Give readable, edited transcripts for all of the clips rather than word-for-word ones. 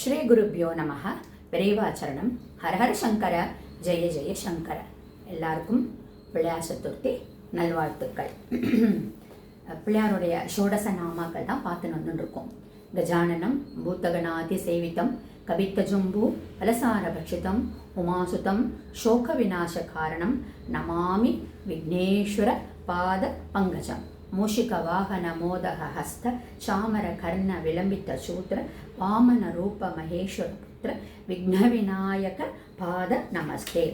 ஸ்ரீ குருப்யோ நமஹ. விரைவாச்சரணம். ஹரஹர சங்கர, ஜெய ஜெய சங்கர. எல்லாருக்கும் பிள்ளையார் சதுர்த்தி நல்வாழ்த்துக்கள். பிள்ளையாருடைய ஷோடச நாமாக்கள் தான் பார்த்துன்னு வந்துருக்கோம். கஜானனம் பூத்தகநாதி சேவிதம் கவித்தஜும்பு பலசாரபக்ஷிதம் உமாசுதம் சோக விநாச காரணம் நமாமி விக்னேஸ்வர பாத பங்கஜம். மூஷிக வாகன மோதக ஹஸ்த சாமர கர்ண விளம்பித்த சூத்திர வாமன ரூப மகேஸ்வர புத்திர விக்ன விநாயக பாத நமஸ்தே.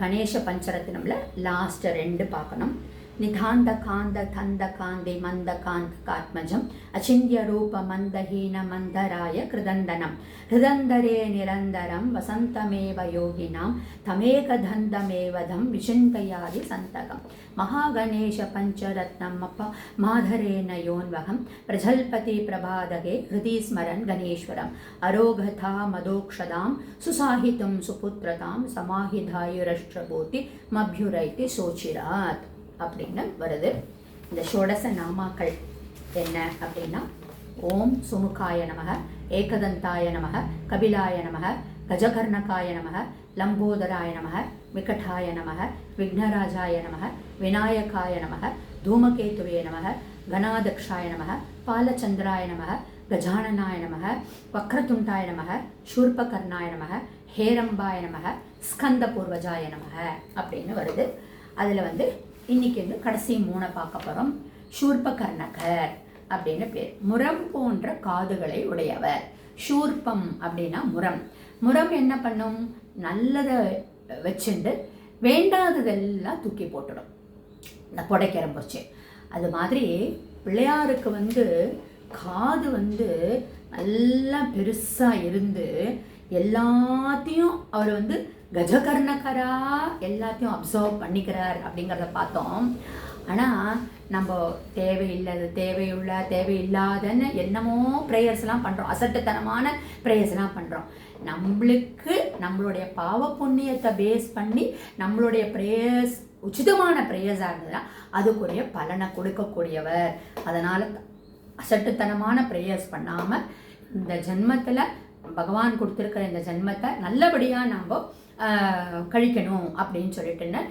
கணேச பஞ்சரத்னம்ல லாஸ்ட் 2 பார்க்கணும். நிதாந்த காந்த தந்த காந்தி மந்த காந்த காத்மஜம் அச்சிந்திய ரூப மந்தஹீன மந்தராய கிருதந்தனம் ஹிருதந்தரே நிரந்தரம் வசந்தமேவ யோகினாம் தமேகதந்தமேவதம் விசிந்தயாதி சந்தகம் மகாகணேஷ பஞ்சரத்னம் அப்ப மாதரேன யோன்வகம் பிரஜல்பதி பிரபாதகே ஹிருதி ஸ்மரன் கணேஸ்வரம் அரோகதா மதோக்ஷதாம் சுசாஹிதம் சுபுத்திரதாம் சமாஹிதாயுரஷ்டிரபூதி மப்யுரைத்தி சோச்சிராத் அப்படின்னு வருது. இந்த ஷோடச நாமாக்கள் என்ன அப்படின்னா, ஓம் சுமுகாய நமக, ஏகதந்தாய நமக, கபிலாய நமக, கஜகர்ணகாய நமக, லம்போதராய நமக, விகடாய நமக, விக்னராஜாய நமக, விநாயகாய நமக, தூமகேதுவே நமக, கணாதக்ஷாய நமக, பாலச்சந்திராய நமக, கஜானனாய நமக, வக்ரதுண்டாய நமக, சூர்பகர்ணாய நமக, ஹேரம்பாய நமக, ஸ்கந்த பூர்வஜாய நமக அப்படின்னு வருது. அதில் இன்னைக்கு கடைசி 3 பார்க்க போகிறோம். சூர்பகர்ணகர் அப்படின்னு பேர். முரம் போன்ற காதுகளை உடையவர். சூர்பம் அப்படின்னா முரம். முரம் என்ன பண்ணும்? நல்லதை வச்சுண்டு வேண்டாததெல்லாம் தூக்கி போட்டுடும். இந்த புடைக்கிறம்புச்சு அது மாதிரி பிள்ளையாருக்கு காது நல்லா பெருசாக இருந்து எல்லாத்தையும் அவர் கஜகர்ணகரா எல்லாத்தையும் அப்சர்வ் பண்ணிக்கிறார் அப்படிங்கிறத பார்த்தோம். ஆனால் நம்ம தேவையில்லாதன்னு என்னமோ ப்ரேயர்ஸ்லாம் பண்ணுறோம். அசட்டுத்தனமான ப்ரேயர்ஸ்லாம் பண்ணுறோம். நம்மளுக்கு நம்மளுடைய பாவ புண்ணியத்தை பேஸ் பண்ணி நம்மளுடைய ப்ரேயர்ஸ் உச்சிதமான ப்ரேயர்ஸாக இருந்ததுன்னா அதுக்குரிய பலனை கொடுக்கக்கூடியவர். அதனால் அசட்டுத்தனமான ப்ரேயர்ஸ் பண்ணாமல் இந்த ஜென்மத்தில் பகவான் கொடுத்துருக்கிற இந்த ஜென்மத்தை நல்லபடியாக நம்ம கழிக்கணும் அப்படின்னு சொல்லிட்டுன்னு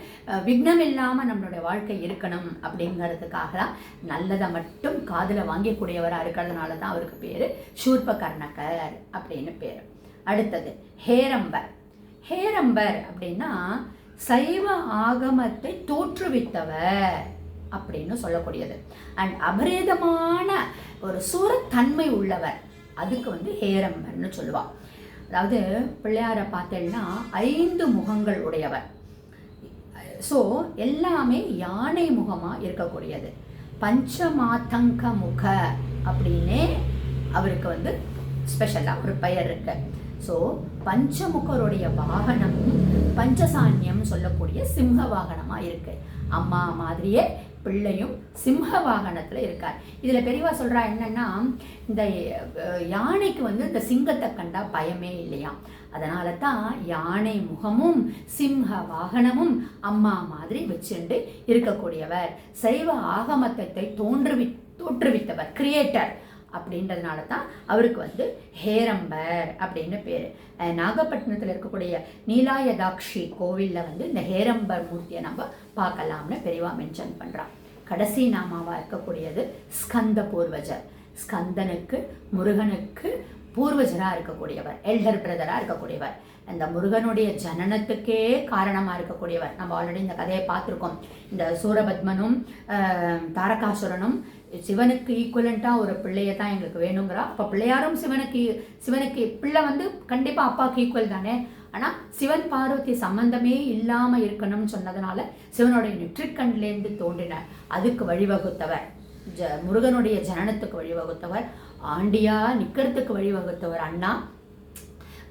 விக்னம் இல்லாமல் நம்மளுடைய வாழ்க்கை இருக்கணும் அப்படிங்கிறதுக்காக தான் நல்லதை மட்டும் காதில் வாங்கக்கூடியவராக இருக்கிறதுனால தான் அவருக்கு பேர் சூர்பகர்ணகர் அப்படின்னு பேர். அடுத்தது ஹேரம்பர். ஹேரம்பர் அப்படின்னா சைவ ஆகமத்தை தோற்றுவித்தவர் அப்படின்னு சொல்லக்கூடியது. அண்ட் அபரேதமான ஒரு சூரத்தன்மை உள்ளவர். அதுக்கு ஹேரம்பர்னு சொல்லுவாள். அதாவது பிள்ளையாரை பார்த்தேன்னா 5 முகங்கள் உடையவர். ஸோ எல்லாமே யானை முகமாக இருக்கக்கூடியது. பஞ்சமாத்தங்க முக அப்படின்னே அவருக்கு ஸ்பெஷலாக ஒரு பெயர் இருக்கு. ஸோ பஞ்சமுகருடைய வாகனம் பஞ்சசான்யம் சொல்லக்கூடிய சிம்ம வாகனமாக இருக்கு. அம்மா மாதிரியே பிள்ளையும் சிம்ம வாகனத்தில் இருக்கார். இதில் பெரியவா சொல்கிறா என்னன்னா, இந்த யானைக்கு இந்த சிங்கத்தை கண்டா பயமே இல்லையாம். அதனால தான் யானை முகமும் சிம்ம வாகனமும் அம்மா மாதிரி வச்சுண்டு இருக்கக்கூடியவர். சைவ ஆகமத்தை தோற்றுவித்தவர், கிரியேட்டர் அப்படின்றதுனால தான் அவருக்கு ஹேரம்பர் அப்படின்னு பேர். நாகப்பட்டினத்தில் இருக்கக்கூடிய நீலாயதாக்ஷி கோவிலில் இந்த ஹேரம்பர் மூர்த்தியை நம்ம பார்க்கலாம்னு பெரியவா மென்ஷன் பண்ணுறான். கடைசி நாமாவாக இருக்கக்கூடியது ஸ்கந்த பூர்வஜர். ஸ்கந்தனுக்கு முருகனுக்கு பூர்வஜராக இருக்கக்கூடியவர், எல்டர் பிரதராக இருக்கக்கூடியவர். இந்த முருகனுடைய ஜனனத்துக்கே காரணமாக இருக்கக்கூடியவர். நம்ம ஆல்ரெடி இந்த கதையை பார்த்துருக்கோம். இந்த சூரபத்மனும் தாரகாசுரனும் சிவனுக்கு ஈக்குவலண்ட்டாக ஒரு பிள்ளையை தான் எங்களுக்கு வேணுங்கிறா. அப்போ பிள்ளையாரும் சிவனுக்கு பிள்ளை கண்டிப்பாக அப்பாவுக்கு ஈக்குவல் தானே. ஆனால் சிவன் பார்வதி சம்பந்தமே இல்லாமல் இருக்கணும்னு சொன்னதுனால சிவனுடைய நெற்றிக்கண்லேருந்து தோன்றினார். அதுக்கு வழிவகுத்தவர், முருகனுடைய ஜனனத்துக்கு வழிவகுத்தவர், ஆண்டியா நிற்கிறதுக்கு வழிவகுத்தவர் அண்ணா,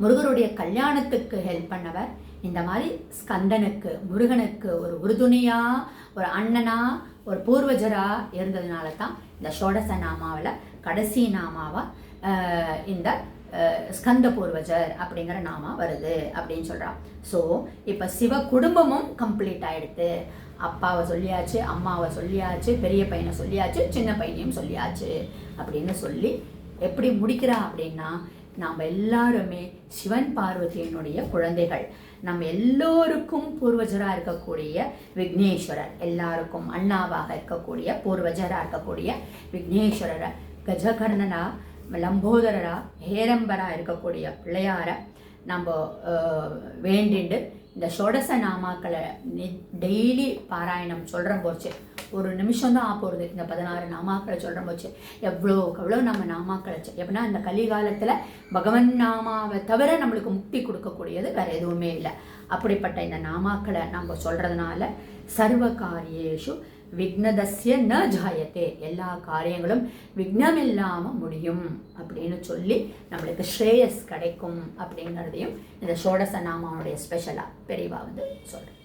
முருகனுடைய கல்யாணத்துக்கு ஹெல்ப் பண்ணவர். இந்த மாதிரி ஸ்கந்தனுக்கு முருகனுக்கு ஒரு உறுதுணையா, ஒரு அண்ணனா, ஒரு பூர்வஜரா இருந்ததுனால தான் இந்த ஷோடச நாமாவில் கடைசி நாமாவா இந்த ஸ்கந்த பூர்வஜர் அப்படிங்கிற நாமா வருது அப்படின்னு சொல்கிறான். ஸோ இப்போ சிவ குடும்பமும் கம்ப்ளீட் ஆகிடுது. அப்பாவை சொல்லியாச்சு, அம்மாவை சொல்லியாச்சு, பெரிய பையனை சொல்லியாச்சு, சின்ன பையனையும் சொல்லியாச்சு அப்படின்னு சொல்லி எப்படி முடிக்கிறா அப்படின்னா, நாம் எல்லாருமே சிவன் பார்வதியினுடைய குழந்தைகள். நம்ம எல்லோருக்கும் பூர்வஜராக இருக்கக்கூடிய விக்னேஸ்வரர், எல்லாருக்கும் அண்ணாவாக இருக்கக்கூடிய பூர்வஜராக இருக்கக்கூடிய விக்னேஸ்வரரை, கஜகர்ணனா லம்போதரரா ஹேரம்பரா இருக்கக்கூடிய பிள்ளையார நம்ம வேண்டிண்டு இந்த ஷோடச நாமாக்களை டெய்லி பாராயணம் சொல்கிற போச்சு. ஒரு நிமிஷம் தான் போகிறது இந்த 16 நாமாக்களை சொல்கிற போச்சு. எவ்வளோ நம்ம நாமாக்களை எப்படின்னா இந்த கலிகாலத்தில் பகவன் நாமாவை தவிர நம்மளுக்கு முக்தி கொடுக்கக்கூடியது வேறு எதுவுமே இல்லை. அப்படிப்பட்ட இந்த நாமாக்களை நம்ம சொல்கிறதுனால சர்வ காரியேஷு விக்னதஸ்ய ந ஜாயத்தே, எல்லா காரியங்களும் விக்னம் இல்லாமல் முடியும் அப்படின்னு சொல்லி நம்மளுக்கு ஸ்ரேயஸ் கிடைக்கும் அப்படிங்கிறதையும் இந்த ஷோடச நாமாவுடைய ஸ்பெஷலாக பெரியவா சொல்கிறேன்.